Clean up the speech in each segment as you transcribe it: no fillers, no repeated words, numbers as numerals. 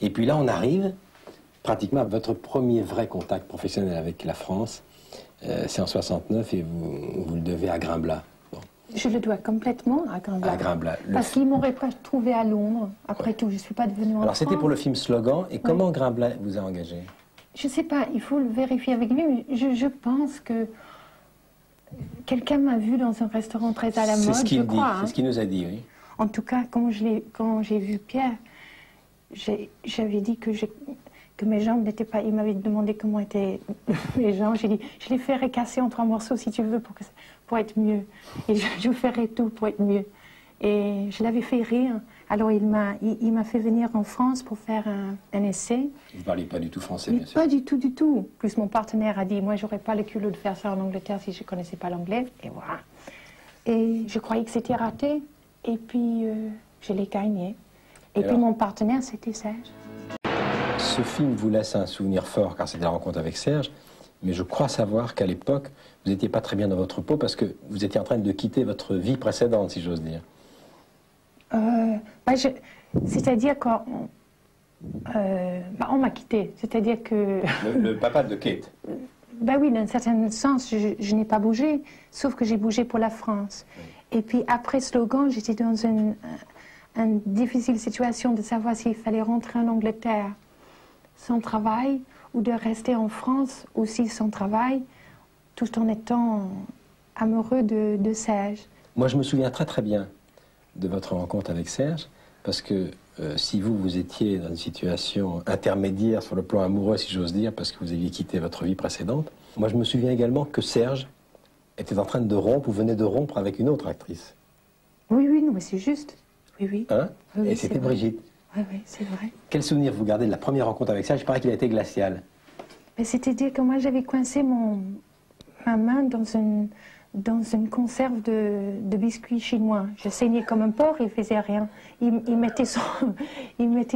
Et puis là, on arrive pratiquement à votre premier vrai contact professionnel avec la France. C'est en 69 et vous le devez à Grimblat. Bon. Je le dois complètement à Grimblat. À Grimblat. Parce qu'il ne m'aurait pas trouvé à Londres. Après tout, je ne suis pas devenue en Alors c'était France. pour le film Slogan. Et comment Grimblat vous a engagé? Je ne sais pas, il faut le vérifier avec lui. Mais je pense que quelqu'un m'a vu dans un restaurant très à la mode, je crois. C'est ce qu'il nous a dit, oui. En tout cas, quand j'ai vu Pierre, j'avais dit que mes jambes n'étaient pas... Il m'avait demandé comment étaient mes jambes. J'ai dit, je les ferai casser en 3 morceaux si tu veux pour être mieux. Et je ferai tout pour être mieux. Et je l'avais fait rire. Alors il m'a fait venir en France pour faire un essai. Vous ne parliez pas du tout français, bien sûr. Pas du tout, du tout. Plus mon partenaire a dit, moi j'aurais pas le culot de faire ça en Angleterre si je ne connaissais pas l'anglais. Et voilà. Et je croyais que c'était raté. Et puis je l'ai gagné. Et puis mon partenaire, c'était Serge. Ce film vous laisse un souvenir fort, car c'était la rencontre avec Serge. Mais je crois savoir qu'à l'époque, vous n'étiez pas très bien dans votre peau parce que vous étiez en train de quitter votre vie précédente, si j'ose dire. C'est-à-dire qu'on on m'a quitté. C'est-à-dire que... Le papa de Kate. Ben oui, dans un certain sens, je n'ai pas bougé, sauf que j'ai bougé pour la France. Oui. Et puis après Slogan, j'étais dans une difficile situation de savoir s'il fallait rentrer en Angleterre sans travail ou de rester en France aussi sans travail, tout en étant amoureux de Serge. Moi, je me souviens très très bien de votre rencontre avec Serge, parce que si vous étiez dans une situation intermédiaire sur le plan amoureux, si j'ose dire, parce que vous aviez quitté votre vie précédente, moi je me souviens également que Serge était en train de rompre, ou venait de rompre avec une autre actrice. Oui, oui, non, mais c'est juste. Oui, oui. Hein? Oui, et c'était Brigitte. Oui, oui, c'est vrai. Quel souvenir vous gardez de la première rencontre avec Serge? Il paraît qu'il a été glacial. C'est-à-dire que moi j'avais coincé ma main dans une conserve de biscuits chinois. Je saignais comme un porc, il faisait rien. Il mettait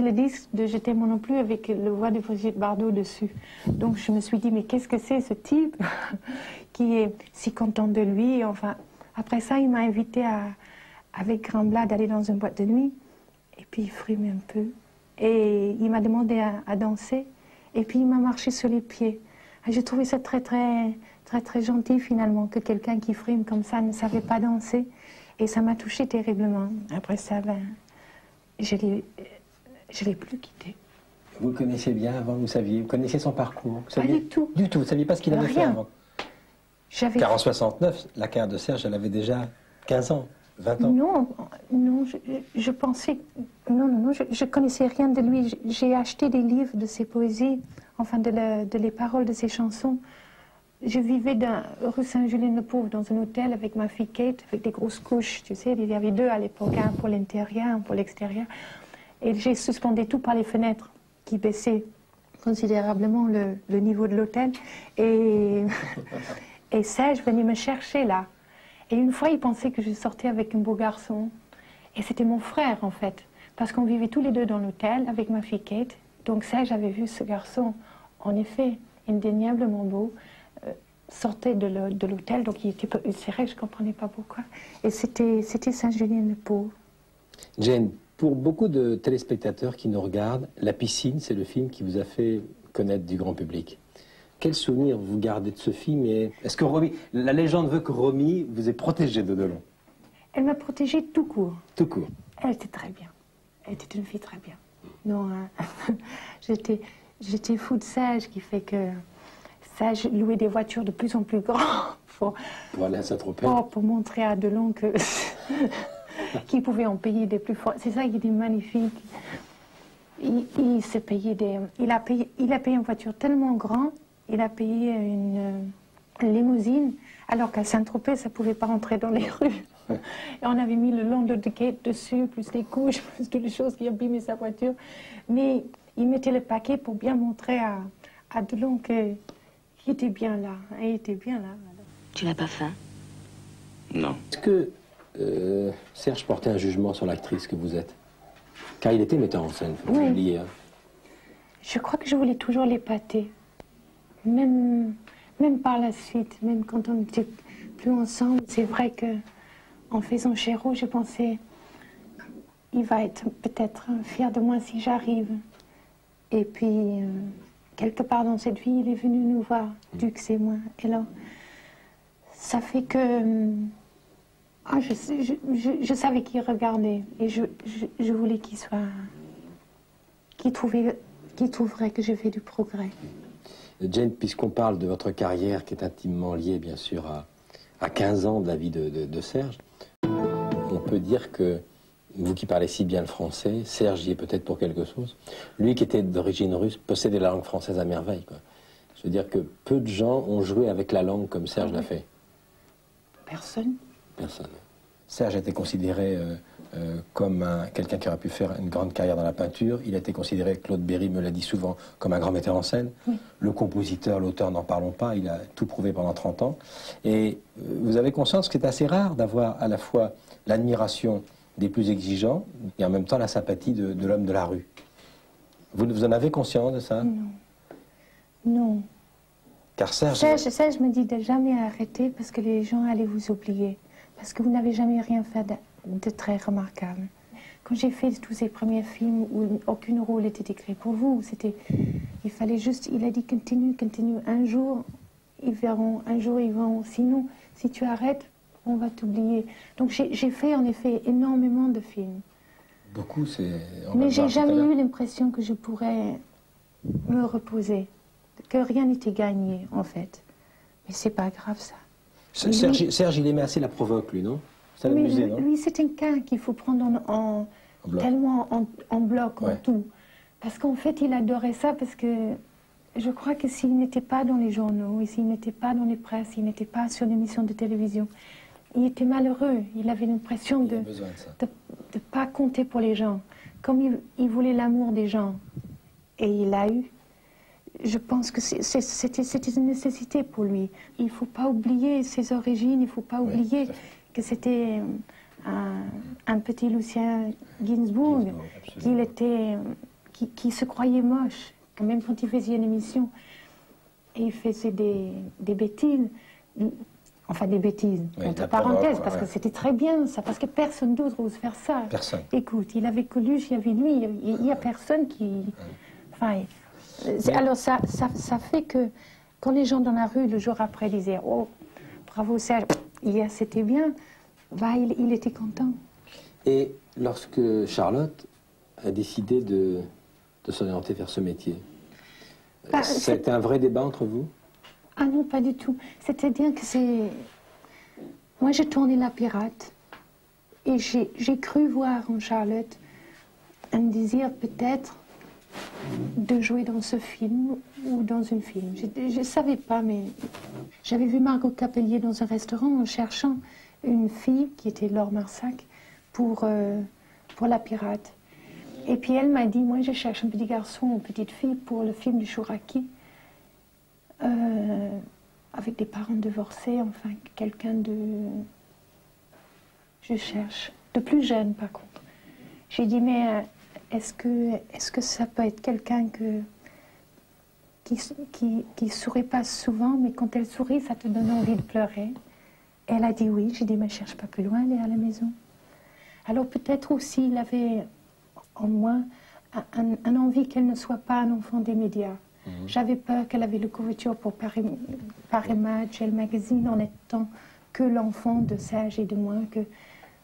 le disque de Je t'aime non plus avec le voix de Brigitte Bardot dessus. Donc je me suis dit, mais qu'est-ce que c'est ce type qui est si content de lui? Enfin, après ça, il m'a invité avec Grimblat d'aller dans une boîte de nuit. Et puis il fumait un peu. Et il m'a demandé à danser. Et puis il m'a marché sur les pieds. J'ai trouvé ça très gentil finalement, que quelqu'un qui frime comme ça ne savait pas danser. Et ça m'a touchée terriblement. Après ça, je l'ai plus quitté. Vous le connaissiez bien avant, vous connaissiez son parcours? Pas du tout. Du tout, vous ne saviez pas ce qu'il avait fait avant? Car en 69, la carrière de Serge, elle avait déjà 15 ans, 20 ans. Non, je pensais... Non, je connaissais rien de lui. J'ai acheté des livres de ses poésies, enfin de les paroles de ses chansons. Je vivais rue Saint-Julien-le-Pauvre dans un hôtel avec ma fille Kate, avec des grosses couches, tu sais, il y avait 2 à l'époque, un pour l'intérieur, un pour l'extérieur. Et j'ai suspendu tout par les fenêtres qui baissaient considérablement le niveau de l'hôtel. Et Serge venait me chercher là. Et une fois, il pensait que je sortais avec un beau garçon. Et c'était mon frère, en fait. Parce qu'on vivait tous les 2 dans l'hôtel avec ma fille Kate. Donc Serge avait vu ce garçon, en effet, indéniablement beau, sortait de l'hôtel. Donc c'est vrai que je ne comprenais pas pourquoi. Et c'était Saint-Julien-le-Pauvre. Jane, pour beaucoup de téléspectateurs qui nous regardent, La Piscine, c'est le film qui vous a fait connaître du grand public. Quel souvenir vous gardez de ce film? Et est-ce que Romy, la légende veut que Romy vous ait protégé de Delon? Elle m'a protégée tout court. Tout court. Elle était très bien. Elle était une fille très bien. Non, j'étais fou de Serge, qui fait que Serge louait des voitures de plus en plus grandes pour aller à Saint-Tropez. Pour montrer à Delon qu'il pouvait en payer des plus forts. C'est ça qui était magnifique. Il s'est payé il a payé une voiture tellement grande. Il a payé une limousine, alors qu'à Saint-Tropez, ça ne pouvait pas rentrer dans les rues. Et on avait mis le long de Kate dessus, plus les couches, plus toutes les choses qui abîmaient sa voiture. Mais il mettait le paquet pour bien montrer à Delon qu'il était bien là. Il était bien là. Tu n'as pas faim? Non. Est-ce que Serge portait un jugement sur l'actrice que vous êtes? Car il était metteur en scène, faut pas oublier. Hein. Je crois que je voulais toujours l'épater. Même par la suite, même quand on n'était plus ensemble, c'est vrai que en faisant Chéreau, je pensais, il va être peut-être fier de moi si j'arrive. Et puis, quelque part dans cette vie, il est venu nous voir, Dux et moi. Et là, ça fait que... je savais qu'il regardait. Et je voulais qu'il soit... qu'il trouverait que j'ai fait du progrès. Jane, puisqu'on parle de votre carrière qui est intimement liée, bien sûr, à 15 ans de la vie de Serge, on peut dire que, vous qui parlez si bien le français, Serge y est peut-être pour quelque chose. Lui qui était d'origine russe possédait la langue française à merveille, quoi. Je veux dire que peu de gens ont joué avec la langue comme Serge l'a fait. Personne. Personne. Serge a été considéré comme quelqu'un qui aurait pu faire une grande carrière dans la peinture. Il a été considéré, Claude Berry me l'a dit souvent, comme un grand metteur en scène. Oui. Le compositeur, l'auteur, n'en parlons pas, il a tout prouvé pendant 30 ans. Et vous avez conscience que c'est assez rare d'avoir à la fois l'admiration des plus exigeants et en même temps la sympathie de l'homme de la rue. Vous en avez conscience de ça? Non. Non. Car Serge me dit de jamais arrêter parce que les gens allaient vous oublier. Parce que vous n'avez jamais rien fait de très remarquable. Quand j'ai fait tous ces premiers films où aucun rôle n'était écrit pour vous, il fallait juste, il a dit continue, continue. Un jour, ils verront, un jour ils verront. Sinon, si tu arrêtes, on va t'oublier. Donc j'ai fait en effet énormément de films. Beaucoup, c'est... Mais j'ai jamais eu l'impression que je pourrais me reposer, que rien n'était gagné en fait. Mais c'est pas grave ça. Serge, il aimait assez la provoque, lui, non? Ça l'amusait, non? Lui, c'est un cas qu'il faut prendre tellement en bloc, en tout. Parce qu'en fait, il adorait ça, parce que je crois que s'il n'était pas dans les journaux, et s'il n'était pas dans les presses, s'il n'était pas sur l'émission de télévision, il était malheureux. Il avait l'impression de ne pas compter pour les gens. Comme il voulait l'amour des gens, et il l'a eu. Je pense que c'était une nécessité pour lui. Il ne faut pas oublier ses origines, il ne faut pas oublier que c'était un petit Lucien Gainsbourg qui se croyait moche, quand même quand il faisait une émission. Et il faisait des bêtises, enfin des bêtises, entre parenthèses, parce que c'était très bien ça, parce que personne d'autre ose faire ça. Personne. Écoute, il avait Coluche, il y avait lui, il n'y a personne qui... Enfin, alors ça fait que quand les gens dans la rue le jour après disaient « Oh, bravo Serge, hier c'était bien », bah, il était content. Et lorsque Charlotte a décidé de s'orienter vers ce métier, c'était un vrai débat entre vous? Ah non, pas du tout. C'est-à-dire que c'est... Moi j'ai tourné La Pirate et j'ai cru voir en Charlotte un désir peut-être de jouer dans ce film ou dans un film. Je ne savais pas, mais j'avais vu Margot Capellier dans un restaurant en cherchant une fille qui était Laure Marsac pour La Pirate. Et puis elle m'a dit, moi je cherche un petit garçon ou une petite fille pour le film du Chouraki, avec des parents divorcés, enfin quelqu'un de... Je cherche, de plus jeune par contre. J'ai dit, mais... Est-ce que ça peut être quelqu'un qui sourit pas souvent, mais quand elle sourit, ça te donne envie de pleurer? Et elle a dit oui. J'ai dit, mais cherche pas plus loin, elle est à la maison. Alors peut-être aussi, il avait en moi un envie qu'elle ne soit pas un enfant des médias. J'avais peur qu'elle avait le couverture pour Paris Match, Elle Magazine, en étant que l'enfant de Serge et de moi, que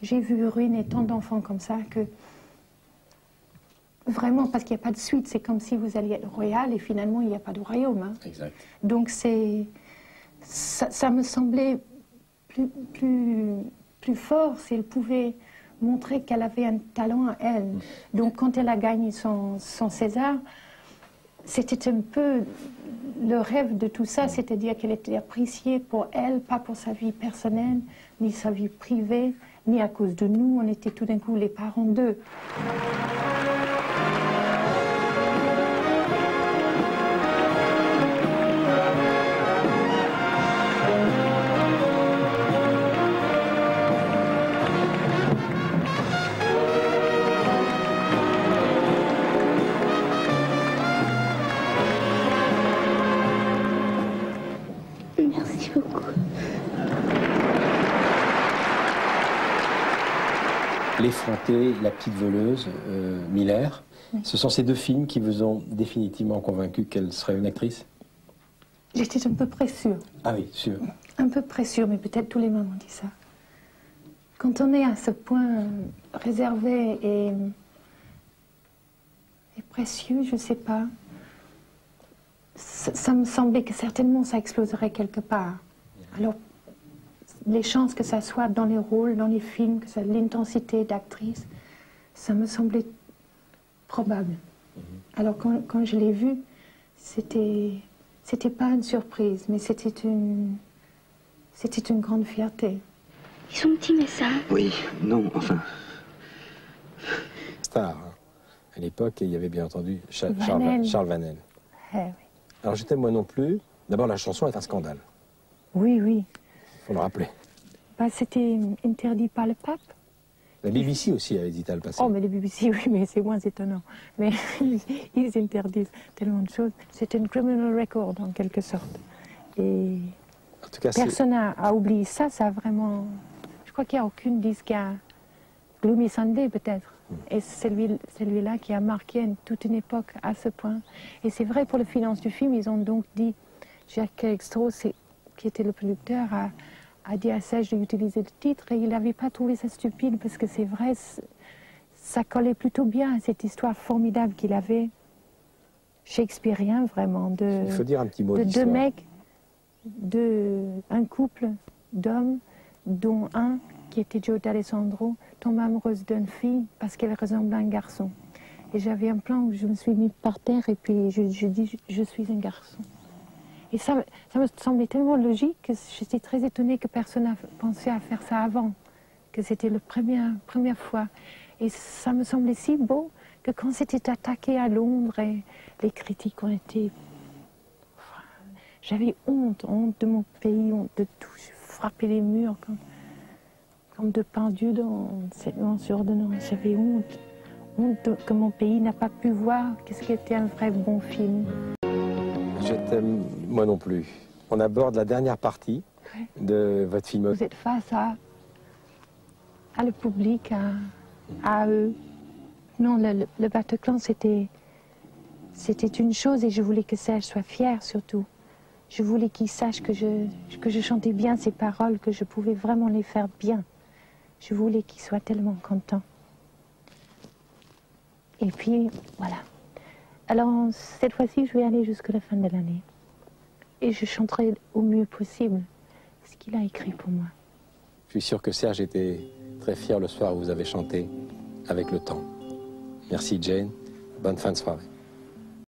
j'ai vu ruiner tant d'enfants comme ça, que... Vraiment, parce qu'il n'y a pas de suite, c'est comme si vous alliez être royal et finalement il n'y a pas de royaume. Hein. Exact. Donc ça me semblait plus fort si elle pouvait montrer qu'elle avait un talent à elle. Donc quand elle a gagné son César, c'était un peu le rêve de tout ça, c'est-à-dire qu'elle était appréciée pour elle, pas pour sa vie personnelle, ni sa vie privée, ni à cause de nous. On était tout d'un coup les parents d'eux. Merci. merci beaucoup. L'effrontée, La petite voleuse, Miller. Oui. Ce sont ces deux films qui vous ont définitivement convaincu qu'elle serait une actrice? J'étais un peu près sûre. Ah oui, sûre. Un peu près sûre, mais peut-être tous les mamans ont dit ça. Quand on est à ce point réservé et précieux, je ne sais pas, ça me semblait que certainement ça exploserait quelque part. Alors, les chances que ça soit dans les rôles, dans les films, que ça l'intensité d'actrice, ça me semblait probable. Alors quand je l'ai vu, c'était pas une surprise, mais c'était une grande fierté. Ils sont petits, mais ça... Oui, non, enfin... Star, hein. À l'époque, il y avait bien entendu Charles Vanel. Eh, oui. Alors, Je t'aime moi non plus. D'abord, la chanson est un scandale. Oui, oui. Il faut le rappeler. Bah, c'était interdit par le pape. La BBC aussi a hésité à le passer. Oh, mais les BBC, oui, mais c'est moins étonnant. Mais ils interdisent tellement de choses. C'est un criminal record, en quelque sorte. Et en tout cas, personne n'a oublié ça, ça a vraiment... Je crois qu'il n'y a aucune disque qui a... Gloomy Sunday, peut-être. Et c'est celui-là qui a marqué toute une époque à ce point. Et c'est vrai, pour les finances du film, ils ont donc dit... Jacques Extro, qui était le producteur, a dit à Serge d'utiliser le titre, et il n'avait pas trouvé ça stupide, parce que c'est vrai, ça collait plutôt bien à cette histoire formidable qu'il avait, shakespearien vraiment, il faut dire un petit mot de deux mecs, un couple d'hommes, dont un, qui était Joe D'Alessandro, tombe amoureuse d'une fille parce qu'elle ressemble à un garçon. Et j'avais un plan où je me suis mis par terre, et puis je dis, je suis un garçon. Et ça me semblait tellement logique que j'étais très étonnée que personne n'a pensé à faire ça avant, que c'était la première fois. Et ça me semblait si beau que quand c'était attaqué à Londres, et les critiques ont été... Enfin, j'avais honte de mon pays, honte de tout. Je frappais les murs comme de pendus sur ordonnance. J'avais honte que mon pays n'a pas pu voir qu'est-ce qui était un vrai bon film. Je t'aime, moi non plus. On aborde la dernière partie de votre film. Vous êtes face à le public, à eux. Non, le Bataclan, c'était une chose, et je voulais que Serge soit fier surtout. Je voulais qu'il sache que je chantais bien ces paroles, que je pouvais vraiment les faire bien. Je voulais qu'il soit tellement content. Et puis, voilà. Alors, cette fois-ci, je vais aller jusqu'à la fin de l'année. Et je chanterai au mieux possible ce qu'il a écrit pour moi. Je suis sûr que Serge était très fier le soir où vous avez chanté avec le temps. Merci Jane. Bonne fin de soirée.